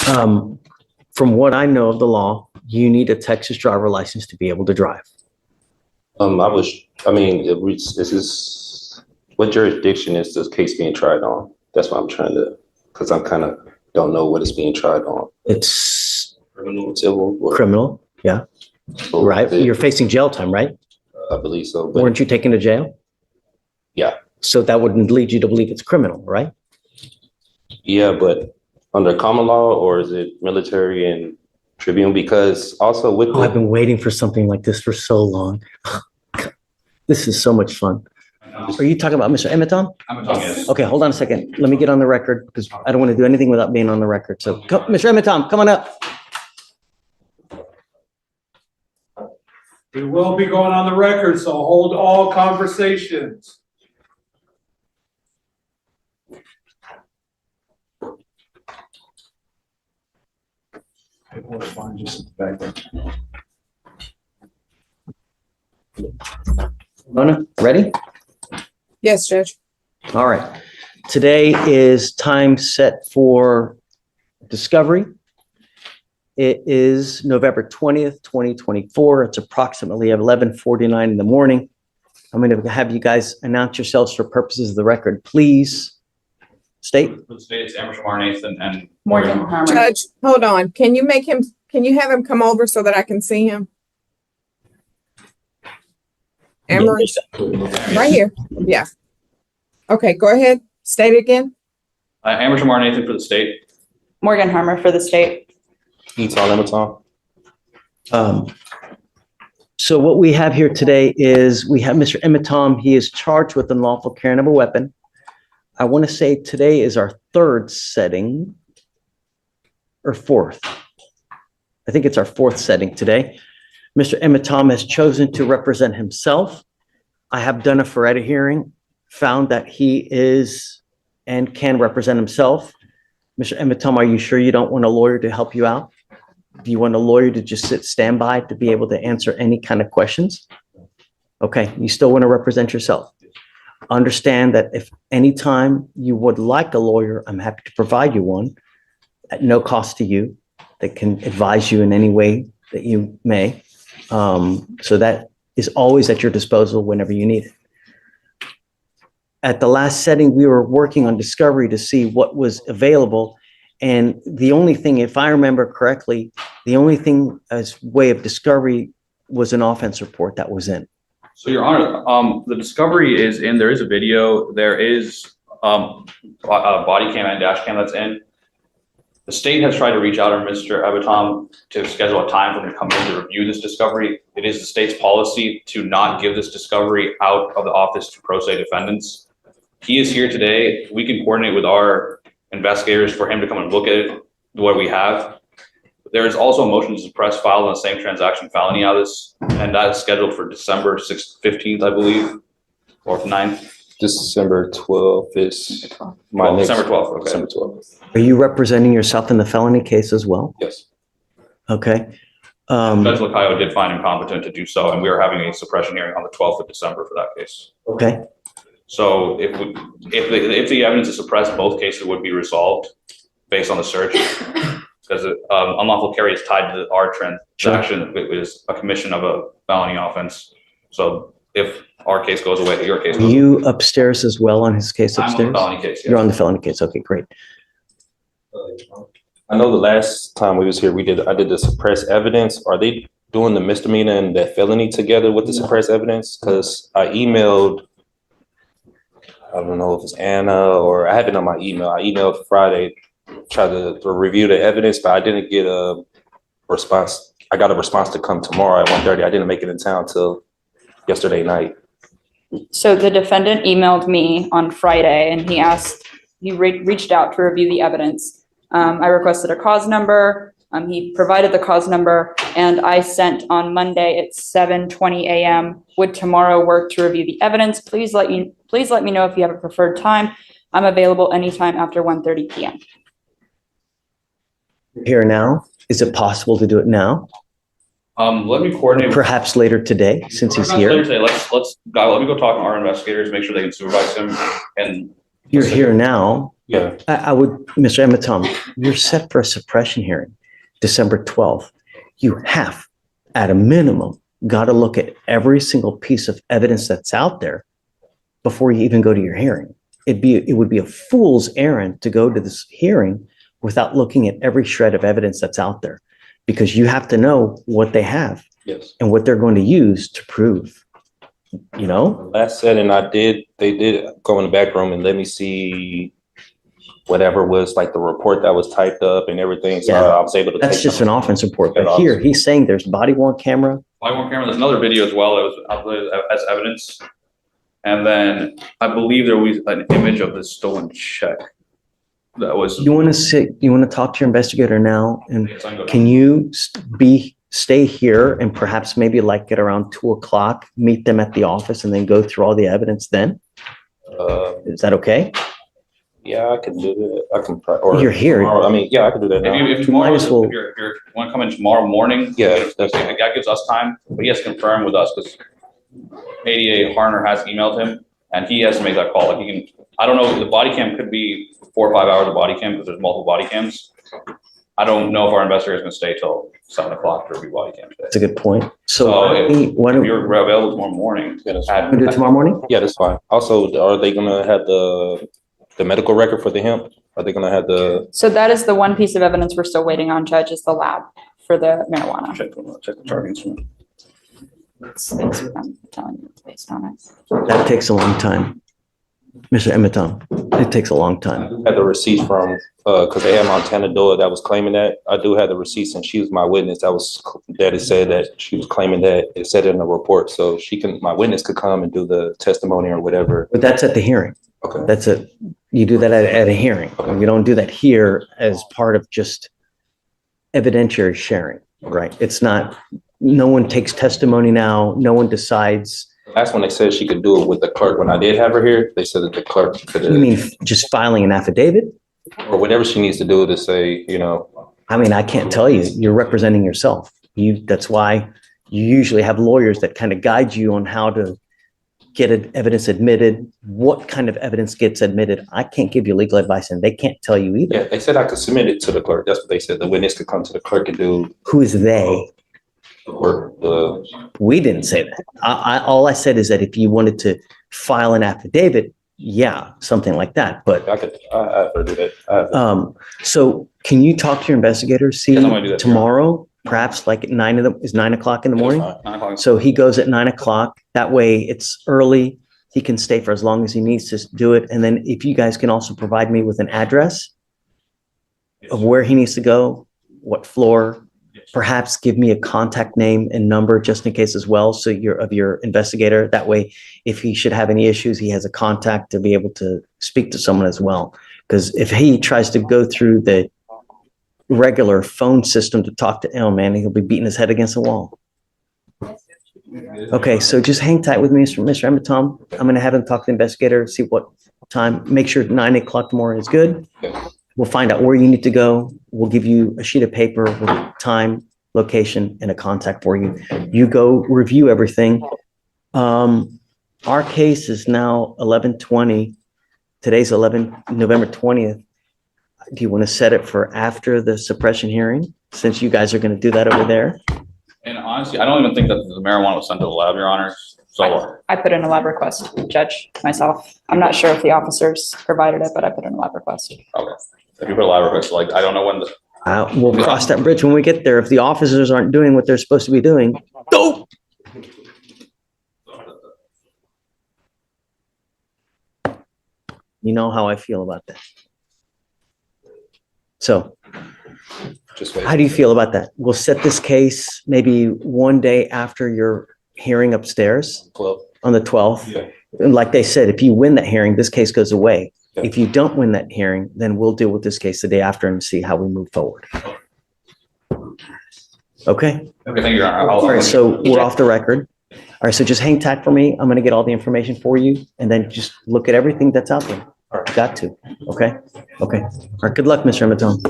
From what I know of the law, you need a Texas driver license to be able to drive. This is, what jurisdiction is this case being tried on? That's what I'm trying to, because I kind of don't know what it's being tried on. It's Criminal, civil? criminal, yeah. So Right, you're facing jail time, right? I believe so. But Weren't you taken to jail? yeah. So that wouldn't lead you to believe it's criminal, right? Yeah, but under common law, or is it military and tribune? Because also with I've been waiting for something like this for so long. This is so much fun. Are you talking about Mr. Emitom? Yes. Okay, hold on a second. Let me get on the record because I don't want to do anything without being on the record. So, Mr. Emitom, come on up. We will be going on the record, so hold all conversations. Mona, ready? Yes, Judge. All right. Today is time set for discovery. It is November 20th, 2024. It's approximately 11:49 in the morning. I'm going to have you guys announce yourselves for purposes of the record. Please state. For the state, it's Amber Nathan and Morgan Harmer. Judge, hold on. Can you have him come over so that I can see him? Amber, right here. Yeah. Okay, go ahead. State it again. Amber Nathan for the state. Morgan Harmer for the state. So what we have here today is we have Mr. Emitom. He is charged with unlawful carrying of a weapon. I want to say today is our third setting or fourth. I think it's our fourth setting today. Mr. Emitom has chosen to represent himself. I have done a Feretta hearing, found that he is and can represent himself. Mr. Emitom, are you sure you don't want a lawyer to help you out? Do you want a lawyer to just stand by to be able to answer any kind of questions? Okay, you still want to represent yourself. Understand that if anytime you would like a lawyer, I'm happy to provide you one at no cost to you that can advise you in any way that you may. So that is always at your disposal whenever you need it. At the last setting, we were working on discovery to see what was available. And the only thing, if I remember correctly, the only thing as way of discovery was an offense report that was in. So, Your Honor, the discovery is in. There is a video. There is a body cam and dash cam that's in. The state has tried to reach out to Mr. Emitom to schedule a time for him to come in to review this discovery. It is the state's policy to not give this discovery out of the office to pro se defendants. He is here today. We can coordinate with our investigators for him to come and look at it, what we have. There is also a motion to suppress filed on the same transaction felony out of this, and that is scheduled for December 15th, I believe, or 9th. December 12th is December 12th. Okay. December 12th. Are you representing yourself in the felony case as well? Yes. Okay. Judge Lacayo did find him competent to do so, and we are having a suppression hearing on the 12th of December for that case. Okay. So if the evidence is suppressed, both cases would be resolved based on the search, because unlawful carry is tied to our transaction, which is a commission of a felony offense. So if our case goes away, your case goes away. Are you upstairs as well on his case upstairs? I'm on the felony case. Yes. You're on the felony case. Okay, great. I know the last time we was here, I did the suppressed evidence. Are they doing the misdemeanor and the felony together with the suppressed evidence? Because I emailed, I don't know if it's Anna or I have it on my email. I emailed Friday, tried to review the evidence, but I didn't get a response. I got a response to come tomorrow at 1:30. I didn't make it in town till yesterday night. So the defendant emailed me on Friday and he reached out to review the evidence. I requested a cause number. He provided the cause number, and I sent on Monday at 7:20 a.m. Would tomorrow work to review the evidence? Please let me know if you have a preferred time. I'm available anytime after 1:30 p.m. Here now. Is it possible to do it now? Let me coordinate. Perhaps later today, since he's here. Let me go talk to our investigators, make sure they can supervise him. And You're here now. Yeah, I would, Mr. Ematom, you're set for a suppression hearing, December 12th. You have, at a minimum, got to look at every single piece of evidence that's out there before you even go to your hearing. It would be a fool's errand to go to this hearing without looking at every shred of evidence that's out there, because you have to know what they have yes. and what they're going to use to prove, you know? Last setting they did go in the back room and let me see whatever was like the report that was typed up and everything. So Yeah. I was able to. That's take just an some- offense report. But here, he's saying there's body worn camera. Body worn camera, there's another video as well that was uploaded as evidence. And then I believe there was an image of the stolen check that was. You want to talk to your investigator now, and It's ongoing. can you stay here and perhaps maybe like at around 2:00, meet them at the office and then go through all the evidence then? Is that okay? Yeah, I can do that. I can. Or You're here. tomorrow. I mean, yeah, I can do that now. If tomorrow, might as well- if you're want to come in tomorrow morning. Yeah, That gives us time, but he has to confirm with us because ADA Harner has emailed him and he has to make that call. Like he can, I don't know, the body cam could be 4 or 5 hours of body cam because there's multiple body cams. I don't know if our investigator is going to stay till 7 o'clock to review body cam today. That's a good point. So So why don't If we you're available tomorrow morning, Yeah, that's at- do it tomorrow morning? Yeah, that's fine. Also, are they gonna have the medical record for the hemp? Are they gonna have the? So that is the one piece of evidence we're still waiting on, Judge, is the lab for the marijuana. check the charging instrument. I'm telling you, it's based on it. That takes a long time. Mr. Ematom, it takes a long time. Had the receipts from, because they had Montana Doyle that was claiming that. I do have the receipts and she was my witness. Daddy said that she was claiming that. It said it in the report, so my witness could come and do the testimony or whatever. But that's at the hearing. Okay. That's you do that at a hearing. Okay. You don't do that here as part of just evidentiary sharing, right? It's not, no one takes testimony now. No one decides. Last one, they said she could do it with the clerk. When I did have her here, they said that the clerk could, You mean just filing an affidavit? or whatever she needs to do to say, I mean, I can't tell you. You're representing yourself. That's why you usually have lawyers that kind of guide you on how to get evidence admitted, what kind of evidence gets admitted. I can't give you legal advice and they can't tell you yeah, either. they said I could submit it to the clerk. That's what they said. The witness could come to the clerk and do Who is they? the work. We didn't say that. All I said is that if you wanted to file an affidavit, yeah, something like that. But I have to do that. so can you talk to your investigator, see Yes, I'm gonna do that tomorrow, perhaps like at 9 o'clock in the morning? 9 o'clock. So he goes at 9 o'clock. That way it's early. He can stay for as long as he needs to do it. And then if you guys can also provide me with an address of where he needs to go, what floor, perhaps give me a contact name and number just in case as well. So your investigator. That way, if he should have any issues, he has a contact to be able to speak to someone as well. Because if he tries to go through the regular phone system to talk to, oh man, he'll be beating his head against the wall. Okay, so just hang tight with me, Mr. Ematom. I'm going to have him talk to the investigator, see what time, make sure 9 o'clock tomorrow is good. We'll find out where you need to go. We'll give you a sheet of paper with time, location, and a contact for you. You go review everything. Our case is now 11/20. Today's November 20th. Do you want to set it for after the suppression hearing, since you guys are going to do that over there? And honestly, I don't even think that the marijuana was sent to the lab, Your Honors. So I put in a lab request, Judge, myself. I'm not sure if the officers provided it, but I put in a lab request. okay, if you put a lab request, like I don't know when the. We'll cross that bridge when we get there. If the officers aren't doing what they're supposed to be doing, go! You know how I feel about that. So Just wait. how do you feel about that? We'll set this case maybe one day after your hearing upstairs 12. on the 12th. Yeah. And like they said, if you win that hearing, this case goes away. Yeah. If you don't win that hearing, then we'll deal with this case the day after and see how we move forward. Okay? Okay, thank you, Your Honor. All right, so we're off the record. All right, so just hang tight for me. I'm going to get all the information for you and then just look at everything that's out there. All right. Got to. Okay? Okay. All right, good luck, Mr. Ematom.